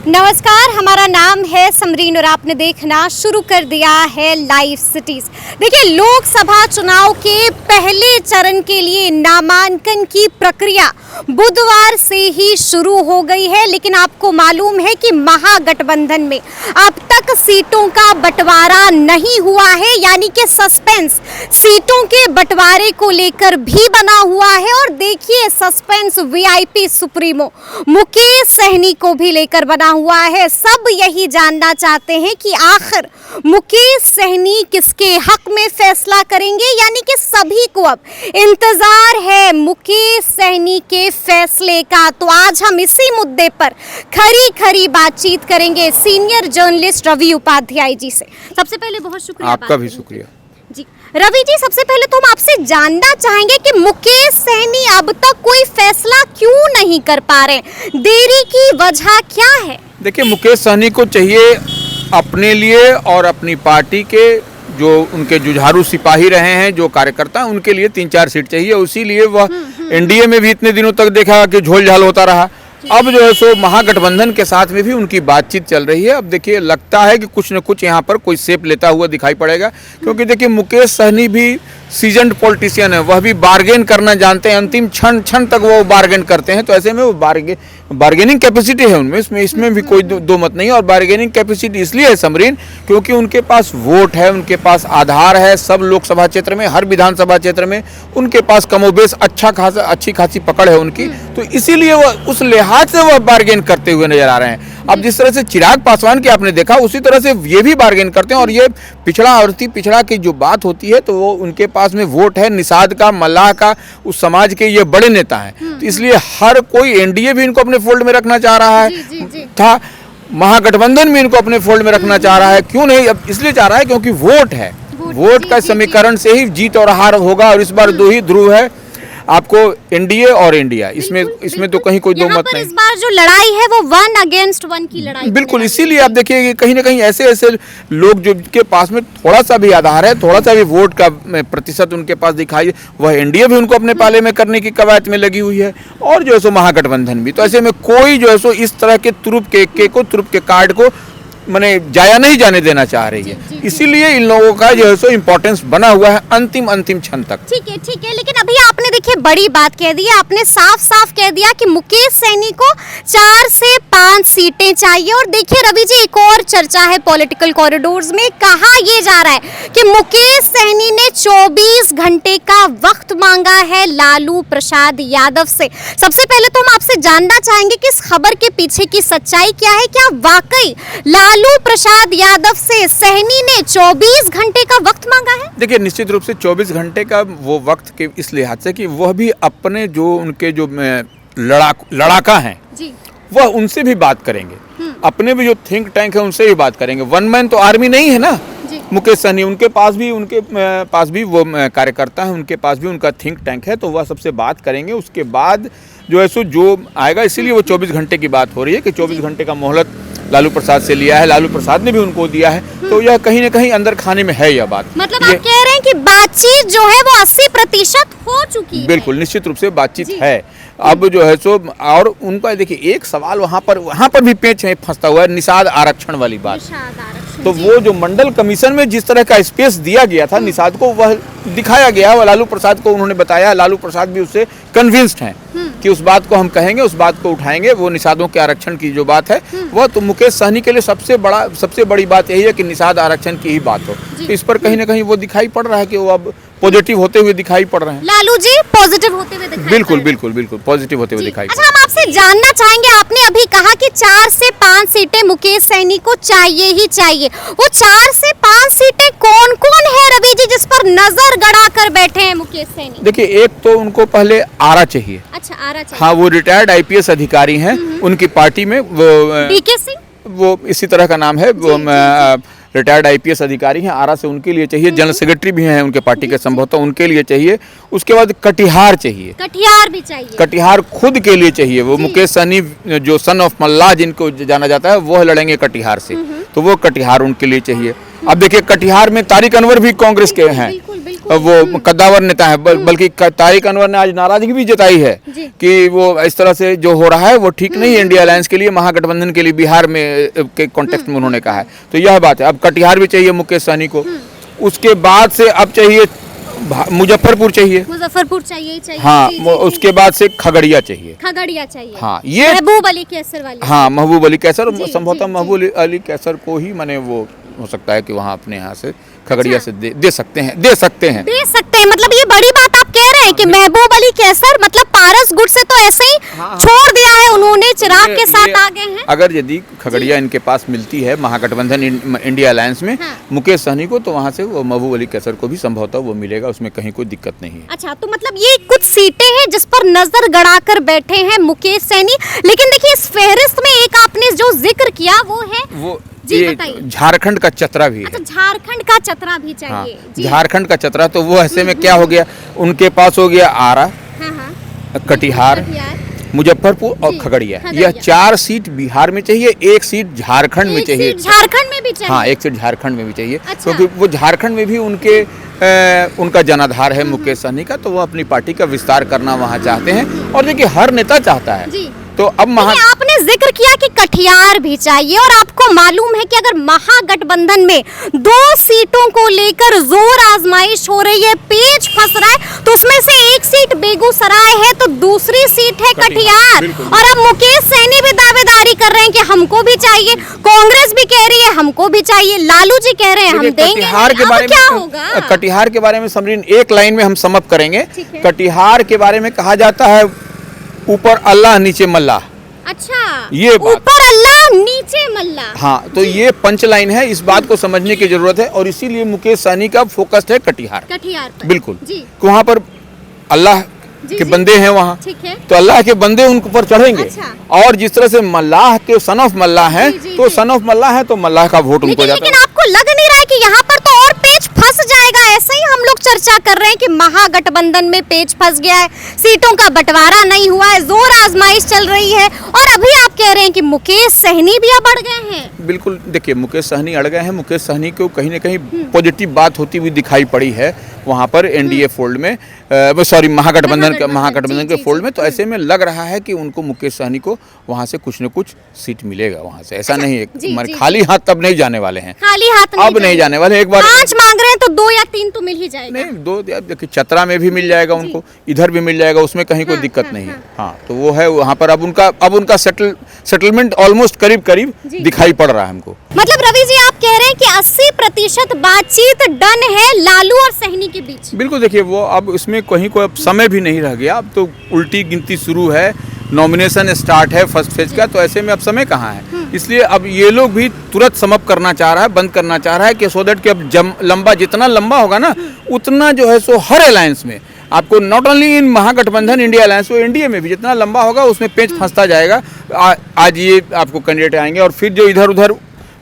नमस्कार, हमारा नाम है समरीन और आपने देखना शुरू कर दिया है लाइव सिटीज। देखिए, लोकसभा चुनाव के पहले चरण के लिए नामांकन की प्रक्रिया बुधवार से ही शुरू हो गई है, लेकिन आपको मालूम है कि महागठबंधन में अब तक सीटों का बंटवारा नहीं हुआ है, यानी कि सस्पेंस सीटों के बंटवारे को लेकर भी बना हुआ है। और देखिए, suspense VIP supremo Mukesh Sahani को भी लेकर बना हुआ है। सब यही जानना चाहते हैं कि आखिर मुकेश सहनी किसके हक में फैसला करेंगे, यानी कि सभी को अब इंतजार है मुकेश सहनी के फैसले का। तो आज हम इसी मुद्दे पर खरी खरी बातचीत करेंगे सीनियर जर्नलिस्ट रवि उपाध्याय जी से। सबसे पहले बहुत शुक्रिया। आपका भी शुक्रिया जी। रवि जी, सबसे पहले तो हम आपसे जानना चाहेंगे कि मुकेश सहनी अब तक कोई फैसला क्यों नहीं कर पा रहे, देरी की वजह क्या है? देखिए, मुकेश सहनी को चाहिए अपने लिए और अपनी पार्टी के जो उनके जुझारू सिपाही रहे हैं, जो कार्यकर्ता हैं, उनके लिए 3-4 सीट चाहिए। उसी लिए वह एनडीए में भी इतने दिनों तक देखा कि झोल झाल होता रहा। अब जो है सो महागठबंधन के साथ में भी उनकी बातचीत चल रही है। अब देखिए, लगता है कि कुछ न कुछ यहाँ पर कोई शेप लेता हुआ दिखाई पड़ेगा, क्योंकि देखिए मुकेश सहनी भी सीजन्ड पॉलिटिशियन है, वह भी बार्गेन करना जानते हैं, अंतिम क्षण तक वो बार्गेन करते हैं। तो ऐसे में वो बार्गेनिंग कैपेसिटी है उनमें, इसमें भी कोई दो मत नहीं है। और बार्गेनिंग कैपेसिटी इसलिए है समरीन, क्योंकि उनके पास वोट है, उनके पास आधार है। सब लोकसभा क्षेत्र में, हर विधानसभा क्षेत्र में उनके पास कमोबेश अच्छी खासी पकड़ है उनकी। तो इसीलिए वह उस लिहाज से वह बार्गेन करते हुए नजर आ रहे हैं। अब जिस तरह से चिराग पासवान की आपने देखा, उसी तरह से ये भी बार्गेन करते हैं। और ये पिछड़ा की जो बात होती है, तो वो उनके पास में वोट है, निषाद का, मल्लाह का, उस समाज के ये बड़े नेता हैं। तो इसलिए हर कोई, एनडीए भी इनको अपने फोल्ड में रखना चाह रहा है था, महागठबंधन भी इनको अपने फोल्ड में रखना चाह रहा है। क्यों नहीं? अब इसलिए चाह रहा है क्योंकि वोट है, वोट का समीकरण से ही जीत और हार होगा। और इस बार दो ही ध्रुव है, आपको एनडीए और इंडिया, इसमें तो कहीं कोई दो मत नहीं। इस बार जो लड़ाई है वो 1 अगेंस्ट 1 की लड़ाई। बिल्कुल, इसीलिए आप देखिए कि कहीं ना कहीं ऐसे लोग जो के पास में थोड़ा सा भी आधार है, थोड़ा सा भी वोट का प्रतिशत उनके पास दिखाई, वह एनडीए भी उनको अपने पाले में करने की कवायद में लगी हुई है, और जो है सो महागठबंधन भी। तो ऐसे में कोई जो है सो इस तरह के तुरुप के कार्ड को माने जाया नहीं जाने देना चाह रही है। इसीलिए इन लोगों का जो है सो इम्पोर्टेंस बना हुआ है अंतिम क्षण तक। ठीक है, लेकिन अभी आपने देखिए बड़ी बात कह दी है। आपने साफ कह दिया कि मुकेश सहनी को 4 से 5 सीटें चाहिए। और देखिए रवि जी, एक और चर्चा है पॉलिटिकल कॉरिडोर्स में, कहा यह जा रहा है कि मुकेश सहनी ने 24 घंटे का वक्त मांगा है लालू प्रसाद यादव से। सबसे पहले तो हम आपसे जानना चाहेंगे कि इस खबर के पीछे की सच्चाई क्या है? क्या वाकई लालू प्रसाद यादव से सहनी ने 24 घंटे का वक्त मांगा है? देखिए, निश्चित रूप से 24 घंटे का वो वक्त के इस लिहाज से कि वह भी अपने जो उनके जो लड़ाका हैं जी, वह उनसे भी बात करेंगे। अपने भी जो थिंक टैंक है उनसे भी बात करेंगे। वन मैन तो आर्मी नहीं है ना मुकेश सहनी, उनके पास भी वो कार्यकर्ता है, उनके पास भी उनका थिंक टैंक है। तो वह सबसे बात करेंगे, उसके बाद जो है सो जो आएगा। इसीलिए वो 24 घंटे की बात हो रही है कि 24 घंटे का मोहलत लालू प्रसाद से लिया है, लालू प्रसाद ने भी उनको दिया है। तो यह कहीं ना कहीं अंदर खाने में है यह बात। मतलब आप कह रहे हैं कि बातचीत जो है वो 80% हो चुकी है? बिल्कुल, निश्चित रूप से बातचीत है। अब जो है सो, और उनका देखिए एक सवाल वहाँ पर भी पेच है, फंसता हुआ है, निषाद आरक्षण वाली बात। तो वो जो मंडल कमीशन में जिस तरह का स्पेस दिया गया था निषाद को, वह दिखाया गया, वह लालू प्रसाद को उन्होंने बताया। लालू प्रसाद भी उससे कन्विंस्ड हैं कि उस बात को हम कहेंगे, उस बात को उठाएंगे। वो निषादों के आरक्षण की जो बात है वह तो मुकेश सहनी के लिए सबसे बड़ी बात यही है कि निषाद आरक्षण की ही बात हो। तो इस पर कहीं ना कहीं वो दिखाई पड़ रहा है कि वो अब पॉजिटिव होते हुए दिखाई पड़ रहे हैं। लालू जी पॉजिटिव होते हुए दिखाई बिल्कुल पॉजिटिव होते हुए दिखाई। अच्छा, हम आपसे जानना चाहेंगे, आपने अभी कहा कि 4 से 5 सीटें मुकेश सहनी को चाहिए ही चाहिए। वो 4 से 5 सीटें कौन है रवि जी, जिस पर नजर गड़ा कर बैठे हैं मुकेश सहनी? देखिए, एक तो उनको पहले आरा चाहिए। अच्छा, आरा चाहिए। हाँ, वो रिटायर्ड आईपीएस अधिकारी हैं उनकी पार्टी में, वो डीके सिंह, वो इसी तरह का नाम है, वो रिटायर्ड आईपीएस अधिकारी हैं। आरा से उनके लिए चाहिए, जनरल सेक्रेटरी भी हैं उनके पार्टी के, संभवतः उनके लिए चाहिए। उसके बाद कटिहार चाहिए, कटिहार भी चाहिए, कटिहार खुद के लिए चाहिए। वो मुकेश सहनी जो सन ऑफ मल्लाह जिनको जाना जाता है, वह लड़ेंगे कटिहार से, तो वो कटिहार उनके लिए चाहिए। अब देखिए कटिहार में तारिक अनवर भी कांग्रेस के हैं, बिल्कुल बिल्कुल। वो कद्दावर नेता है, बल्कि तारिक अनवर ने आज नाराजगी भी जताई है जी। कि वो इस तरह से जो हो रहा है वो ठीक नहीं है इंडिया अलायंस के लिए, महागठबंधन के लिए बिहार में के कॉन्टेक्स्ट में उन्होंने कहा है। तो यह बात है, अब कटिहार भी चाहिए मुकेश सहनी को, उसके बाद से अब चाहिए मुजफ्फरपुर चाहिए, मुजफ्फरपुर चाहिए ही चाहिए। हाँ, जी, जी, उसके बाद से खगड़िया चाहिए, खगड़िया चाहिए। हाँ ये महबूब अली कैसर वाले। हाँ महबूब अली कैसर, जी, संभवतः जी, महबूब अली कैसर को ही माने वो हो सकता है कि वहाँ अपने यहाँ से खगड़िया से दे सकते हैं। मतलब ये बड़ी बात आप कह रहे हैं कि महबूब अली कैसर मतलब पारस गुट से तो ऐसे ही छोड़ दिया है उन्होंने, चिराग के साथ आ गए हैं। अगर यदि खगड़िया इनके पास मिलती है महागठबंधन इंडिया अलायंस में मुकेश सहनी को, तो वहाँ से वो महबूब अली कैसर को भी संभवतः वो मिलेगा, उसमें कहीं कोई दिक्कत नहीं है। अच्छा, तो मतलब ये कुछ सीटें हैं जिस पर नजर गड़ाकर बैठे हैं मुकेश सहनी, लेकिन देखिए इस फहरिस्त में एक आपने जो जिक्र किया वो है वो जी, ये बताइए। झारखंड का चतरा भी है। अच्छा, झारखंड का चतरा भी हाँ, चाहिए। जी। झारखंड का चतरा, तो वो ऐसे में क्या हो गया, उनके पास हो गया आरा, हाँ, कटिहार, मुजफ्फरपुर और जी, खगड़िया। खगड़िया। यह 4 सीट बिहार में चाहिए, 1 सीट झारखंड में चाहिए। झारखंड में भी चाहिए। हाँ, 1 सीट झारखंड में भी चाहिए, अच्छा। क्योंकि वो झारखंड में भी उनका जनाधार है मुकेश सहनी का, तो वो अपनी पार्टी का विस्तार करना वहाँ चाहते हैं, और देखिए हर नेता चाहता है। जी। तो अब आपने जिक्र किया कि कटिहार भी चाहिए, और आपको मालूम है कि अगर महागठबंधन में 2 सीटों को लेकर जोर आजमाइश हो रही है, पेच फंस रहा है, तो उसमें से 1 सीट बेगूसराय है तो दूसरी सीट है कटिहार। और अब मुकेश सहनी भी दावेदारी कर रहे हैं कि हमको भी चाहिए, कांग्रेस भी कह रही है हमको भी चाहिए, लालू जी कह रहे हैं हम देंगे। कटिहार के बारे क्या में होगा? कटिहार के बारे में समरीन एक लाइन में हम समअप करेंगे। ठीक है। कटिहार के बारे में कहा जाता है ऊपर अल्लाह नीचे मल्लाह। अच्छा, ये बात। ऊपर अल्लाह नीचे मल्लाह। हाँ, तो ये पंच लाइन है, इस बात को समझने की जरूरत है, और इसीलिए मुकेश सहनी का फोकस है कटिहार पर। बिल्कुल जी। वहाँ पर अल्लाह जी, के जी। बंदे हैं वहाँ, ठीक है। तो अल्लाह के बंदे उनके ऊपर चढ़ेंगे। अच्छा। और जिस तरह से मल्लाह के सन ऑफ मल्लाह हैं, जी, जी, तो जी। सन ऑफ मल्लाह है तो मल्लाह का वोट उनको जाता लेकिन है। आपको लग नहीं रहा है कि यहाँ पर तो और पेच फंस जाएगा? ऐसे ही हम लोग चर्चा कर रहे हैं कि महागठबंधन में पेच फंस गया है, सीटों का बंटवारा नहीं हुआ है, जोर आजमाइश चल रही है, और अभी आप कह रहे हैं कि मुकेश सहनी भी अब अड़ गए हैं। बिल्कुल, देखिए मुकेश सहनी अड़ गए हैं। मुकेश सहनी को कहीं ना कहीं पॉजिटिव बात होती हुई दिखाई पड़ी है वहाँ पर एनडीए फोल्ड में, सॉरी महागठबंधन के फोल्ड में। तो ऐसे में लग रहा है कि उनको मुकेश सहनी को वहाँ से कुछ न कुछ सीट मिलेगा वहाँ से। ऐसा नहीं है खाली हाथ तब नहीं जाने वाले हैं, खाली हाथ अब नहीं जाने वाले। एक बार 5 मांग रहे हैं तो 2 या 3 तो मिल ही जाएगा। नहीं, 2 देखिए चतरा में भी मिल जाएगा उनको, इधर भी मिल जाएगा, उसमें कहीं कोई दिक्कत नहीं है। हाँ, तो वो है वहाँ पर अब उनका सेटलमेंट ऑलमोस्ट करीब दिखाई पड़ रहा है हमको। मतलब रवि जी आप कह रहे हैं कि 80% बातचीत डन है लालू और सहनी के बीच। बिल्कुल, देखिए वो अब इसमें कहीं कोई अब समय भी नहीं रह गया, अब तो उल्टी गिनती शुरू है, नॉमिनेशन स्टार्ट है फर्स्ट फेज का, तो ऐसे में अब समय कहाँ है। इसलिए अब ये लोग भी तुरंत समअप करना चाह रहा है, बंद करना चाह रहा है कि सो दैट कि अब जितना लंबा होगा ना, उतना जो है सो हर अलायंस में आपको, not only in Mahagathbandhan India alliance, वो एनडीए में भी जितना लंबा होगा उसमें पेच फंसता जाएगा। आज ये आपको कैंडिडेट आएंगे और फिर जो इधर उधर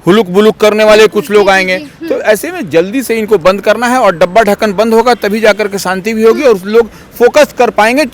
हुलुक बुलुक करने वाले कुछ लोग आएंगे, तो ऐसे में जल्दी से इनको बंद करना है, और डब्बा ढक्कन बंद होगा तभी जाकर के शांति भी होगी, और लोग फोकस कर पाएंगे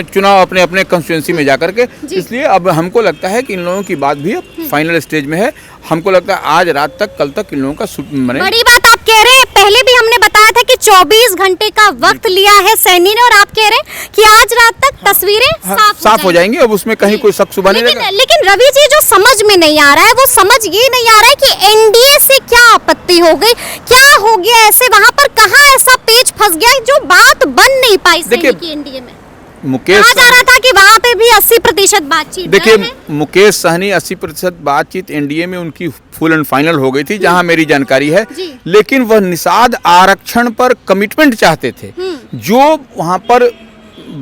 चुनाव अपने अपने कंस्टिट्यूंसी में जाकर के। इसलिए अब हमको लगता है कि इन लोगों की बात भी अब फाइनल स्टेज में है। हमको लगता है आज रात तक, कल तक इन लोगों का बड़ी बात आप कह रहे हैं। पहले भी हमने बताया था कि 24 घंटे का वक्त लिया है सहनी ने, और आप कह रहे हैं कि आज रात तक तस्वीरें साफ हो जाएंगी, अब उसमें कहीं कोई शक शुबा नहीं रहेगा। लेकिन रवि जी जो समझ में नहीं आ रहा है, वो समझ ये नहीं आ रहा है कि एनडीए से क्या आपत्ति हो गई, क्या हो गया ऐसे, वहाँ पर कहाँ ऐसा पेच फंस गया जो बात बन नहीं पाई सहनी की एनडीए में। मुकेश कहा जा रहा था कि वहाँ पे भी 80% बातचीत। देखिए मुकेश सहनी 80% बातचीत एनडीए में उनकी फुल एंड फाइनल हो गई थी, जहां मेरी जानकारी है, लेकिन वह निषाद आरक्षण पर कमिटमेंट चाहते थे, जो वहां पर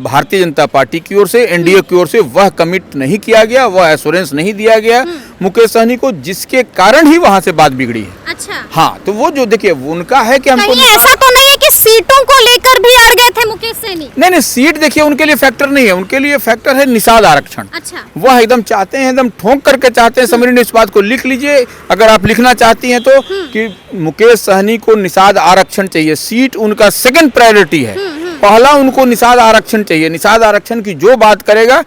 भारतीय जनता पार्टी की ओर से, एनडीए की ओर से वह कमिट नहीं किया गया, वह एश्योरेंस नहीं दिया गया मुकेश सहनी को, जिसके कारण ही वहां से बात बिगड़ी है। अच्छा। हाँ, तो वो जो देखिए उनका है कि हमको ऐसा तो नहीं है कि सीटों को लेकर भी अड़ गए थे मुकेश सहनी? नहीं, सीट देखिए उनके लिए फैक्टर नहीं है, उनके लिए फैक्टर है निषाद आरक्षण। अच्छा। वह एकदम चाहते हैं, एकदम ठोक करके चाहते हैं। समरीन इस बात को लिख लीजिए अगर आप लिखना चाहती हैं तो, कि मुकेश सहनी को निषाद आरक्षण चाहिए, सीट उनका सेकंड प्रायोरिटी है, पहला उनको निषाद आरक्षण चाहिए। निषाद आरक्षण की जो बात करेगा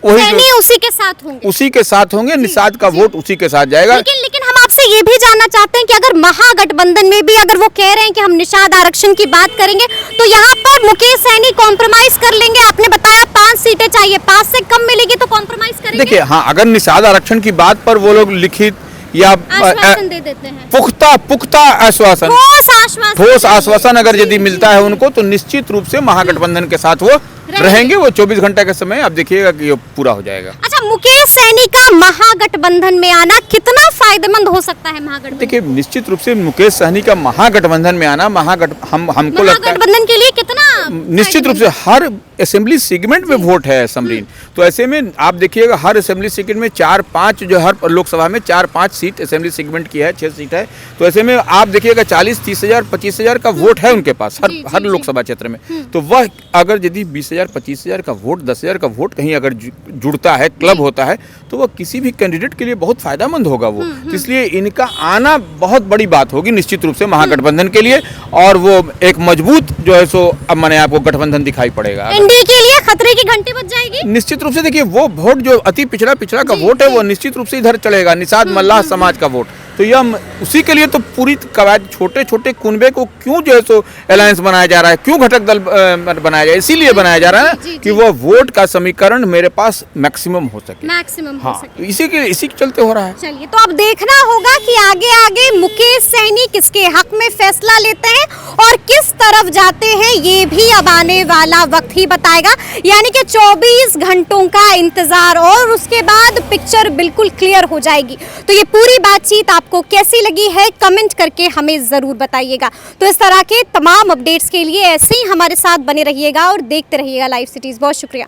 वही उसी के साथ होंगे, निषाद का वोट उसी के साथ जाएगा। लेकिन हम आपसे ये भी जानना चाहते हैं कि अगर महागठबंधन में भी अगर वो कह रहे हैं कि हम निषाद आरक्षण की बात करेंगे, तो यहाँ पर मुकेश सहनी कॉम्प्रोमाइज कर लेंगे? आपने बताया 5 सीटें चाहिए, 5 से कम मिलेगी तो कॉम्प्रोमाइज करेंगे? देखिए, हाँ, अगर निषाद आरक्षण की बात पर वो लोग लिखित या आश्वासन दे देते हैं, पुख्ता आश्वासन, ठोस आश्वासन अगर यदि मिलता है उनको, तो निश्चित रूप से महागठबंधन के साथ वो रहेंगे। वो 24 घंटे का समय आप देखिएगा कि ये पूरा हो जाएगा। अच्छा, मुकेश सहनी का महागठबंधन में आना कितना फायदेमंद हो सकता है महागठबंधन? देखिए, निश्चित रूप से मुकेश सहनी का महागठबंधन में आना हमको लगता है महागठबंधन के लिए कितना निश्चित रूप से हर असेंबली सेगमेंट में वोट है समरीन। तो ऐसे में आप देखिएगा हर असेंबली सेगमेंट में 4-5 जो हर लोकसभा में 4-5 सीट असेंबली सेगमेंट की है, 6 सीट है। तो ऐसे में आप देखिएगा 40-30 हज़ार 25 हज़ार का वोट है उनके पास हर लोकसभा क्षेत्र में। तो वह अगर यदि 20,000-25 हज़ार का वोट, 10,000 का वोट कहीं अगर जुड़ता है, क्लब होता है, तो वह किसी भी कैंडिडेट के लिए बहुत फायदेमंद होगा वो। तो इसलिए इनका आना बहुत बड़ी बात होगी निश्चित रूप से महागठबंधन के लिए, और वो एक मजबूत जो है सो अब मैंने आपको गठबंधन दिखाई पड़ेगा। एनडीए के लिए खतरे की घंटी बज जाएगी निश्चित रूप से। देखिए, वो वोट जो अति पिछड़ा का वोट है वो निश्चित रूप से इधर चलेगा, निषाद मल्लाह समाज का वोट। तो यह उसी के लिए तो पूरी कवायद, छोटे छोटे कुनबे को क्यों जो है सो अलायंस बनाया जा रहा है, क्यों घटक दल बनाया जाए, इसीलिए बनाया जा रहा है कि वो वोट का समीकरण मेरे पास मैक्सिमम हो सके, हो सके। इसी के चलते हो रहा है। चलिए, तो अब देखना होगा कि आगे आगे मुकेश सहनी किसके हक में फैसला लेते हैं और किस तरफ जाते हैं, ये भी अब आने वाला वक्त ही बताएगा। यानी कि 24 घंटों का इंतजार और उसके बाद पिक्चर बिल्कुल क्लियर हो जाएगी। तो ये पूरी बातचीत आपको कैसी लगी है, कमेंट करके हमें जरूर बताइएगा। तो इस तरह के तमाम अपडेट्स के लिए ऐसे ही हमारे साथ बने रहिएगा और देखते रहिएगा लाइव सिटीज। बहुत शुक्रिया।